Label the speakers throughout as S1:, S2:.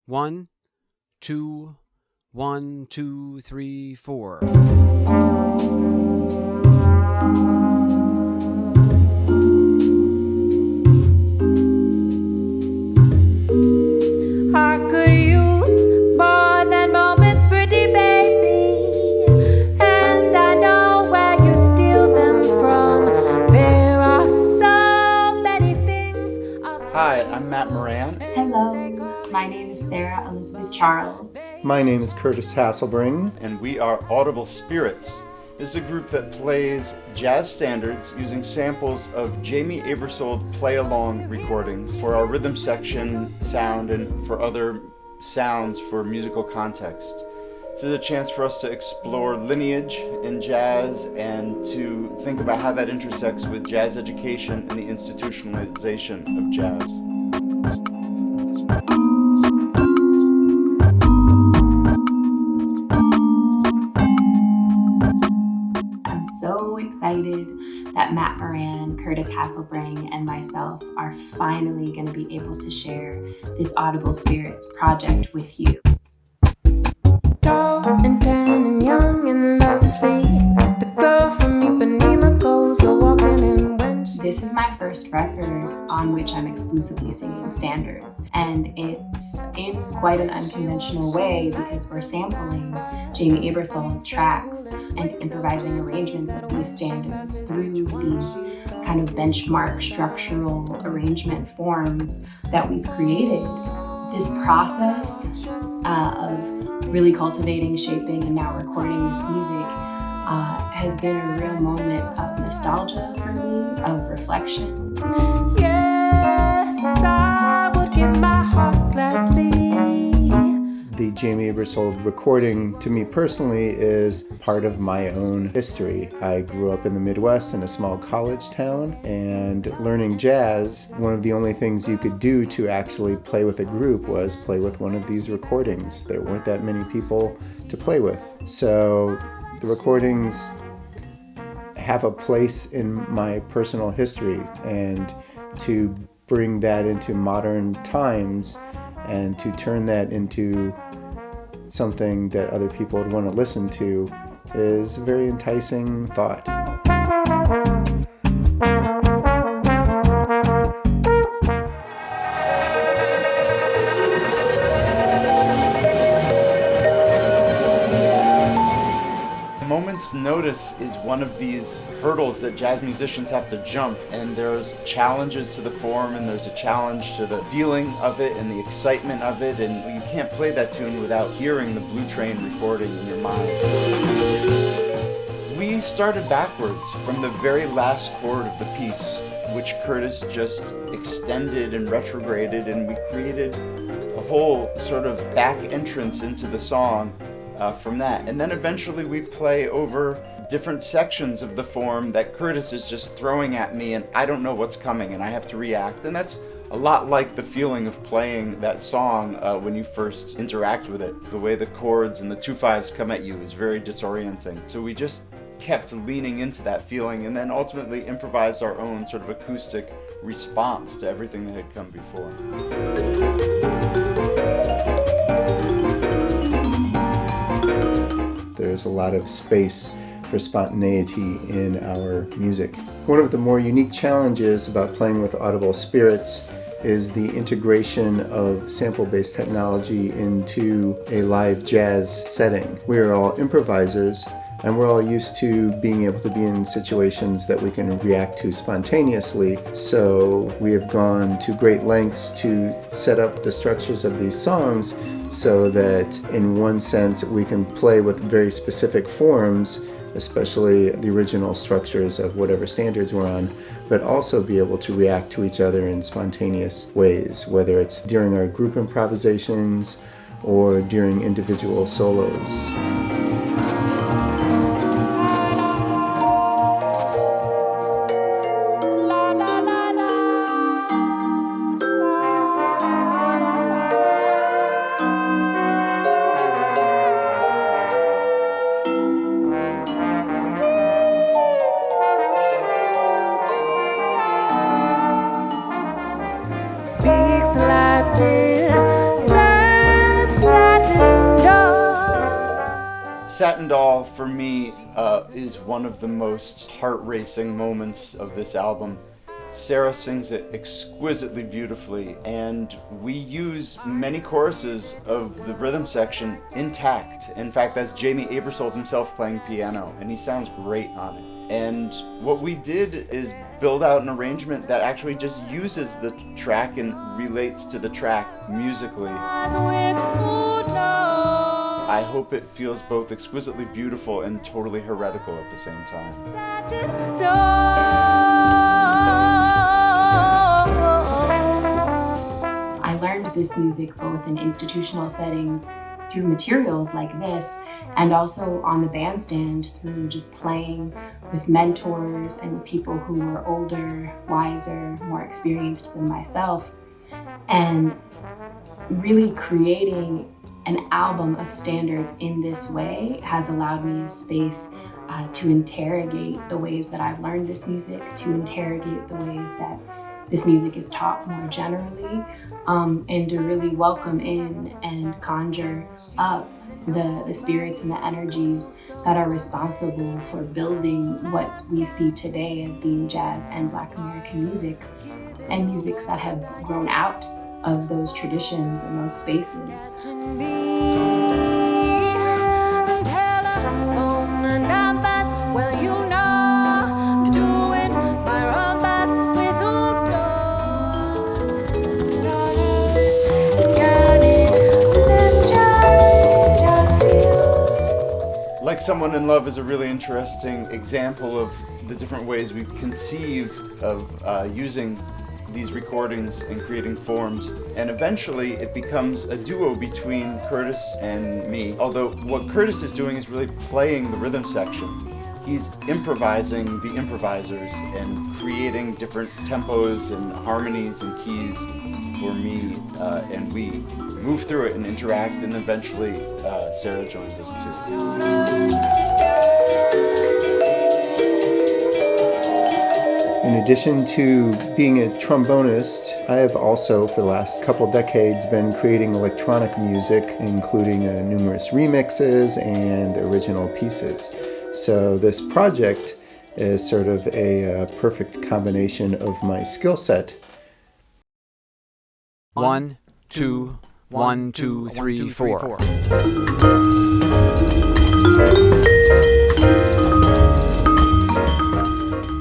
S1: 1, 2, 1, 2, 3, 4.
S2: I could use more than moments, pretty baby, and I know where you steal them from. There are so many things.
S3: Hi, I'm Matt Moran.
S4: Hello, my name is Sarah Elizabeth Charles.
S5: My name is Curtis Hasselbring.
S3: And we are Audible Spirits. This is a group that plays jazz standards using samples of Jamey Aebersold Play-A-Long recordings for our rhythm section sound and for other sounds for musical context. This is a chance for us to explore lineage in jazz and to think about how that intersects with jazz education and the institutionalization of jazz.
S4: So excited that Matt Moran, Curtis Hasselbring, and myself are finally going to be able to share this Audible Spirits project with you.
S2: Tall and tan and young and lovely, the girl from Ipanema goes a walking in when she...
S4: This is my first record on which I'm exclusively singing standards, and it's in quite an unconventional way because we're sampling Jamey Aebersold tracks and improvising arrangements of these standards through these kind of benchmark structural arrangement forms that we've created. This process of really cultivating, shaping, and now recording this music has been a real moment of nostalgia for me, of reflection.
S2: Yes, I would give my heart gladly.
S5: The Jamey Aebersold recording, to me personally, is part of my own history. I grew up in the Midwest in a small college town, and learning jazz, one of the only things you could do to actually play with a group was play with one of these recordings. There weren't that many people to play with. So the recordings have a place in my personal history, and to bring that into modern times and to turn that into something that other people would want to listen to is a very enticing thought.
S3: Moment's notice is one of these hurdles that jazz musicians have to jump, and there's challenges to the form and there's a challenge to the feeling of it and the excitement of it, and you can't play that tune without hearing the Blue Train recording in your mind. We started backwards from the very last chord of the piece, which Curtis just extended and retrograded, and we created a whole sort of back entrance into the song from that. And then eventually we play over different sections of the form that Curtis is just throwing at me, and I don't know what's coming and I have to react. And that's a lot like the feeling of playing that song when you first interact with it. The way the chords and the 2/5s come at you is very disorienting. So we just kept leaning into that feeling and then ultimately improvised our own sort of acoustic response to everything that had come before.
S5: There's a lot of space for spontaneity in our music. One of the more unique challenges about playing with Audible Spirits is the integration of sample-based technology into a live jazz setting. We are all improvisers, and we're all used to being able to be in situations that we can react to spontaneously. So we have gone to great lengths to set up the structures of these songs so that in one sense we can play with very specific forms, especially the original structures of whatever standards we're on, but also be able to react to each other in spontaneous ways, whether it's during our group improvisations or during individual solos.
S2: Speaks Latin,
S3: Satin Doll, for me, is one of the most heart-racing moments of this album. Sarah sings it exquisitely beautifully, and we use many choruses of the rhythm section intact. In fact, that's Jamey Aebersold himself playing piano, and he sounds great on it. And what we did is build out an arrangement that actually just uses the track and relates to the track musically. I hope it feels both exquisitely beautiful and totally heretical at the same time.
S4: I learned this music both in institutional settings through materials like this, and also on the bandstand through just playing with mentors and with people who were older, wiser, more experienced than myself, and really creating an album of standards in this way has allowed me a space to interrogate the ways that I've learned this music, to interrogate the ways that this music is taught more generally, and to really welcome in and conjure up the spirits and the energies that are responsible for building what we see today as being jazz and Black American music, and musics that have grown out of those traditions and those spaces.
S3: Like Someone in Love is a really interesting example of the different ways we conceive of using these recordings and creating forms, and eventually it becomes a duo between Curtis and me. Although what Curtis is doing is really playing the rhythm section. He's improvising the improvisers and creating different tempos and harmonies and keys for me, and we move through it and interact, and eventually Sarah joins us too.
S5: In addition to being a trombonist, I have also, for the last couple decades, been creating electronic music, including numerous remixes and original pieces. So this project is sort of a perfect combination of my skill set.
S1: 1, 2, 1, 2, 3, 4.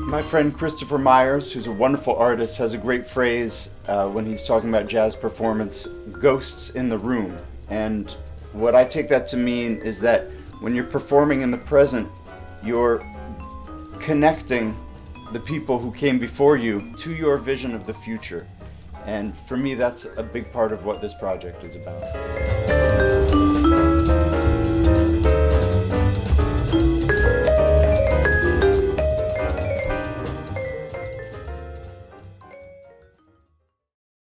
S3: My friend Christopher Myers, who's a wonderful artist, has a great phrase when he's talking about jazz performance: ghosts in the room. And what I take that to mean is that when you're performing in the present, you're connecting the people who came before you to your vision of the future. And for me, that's a big part of what this project is about.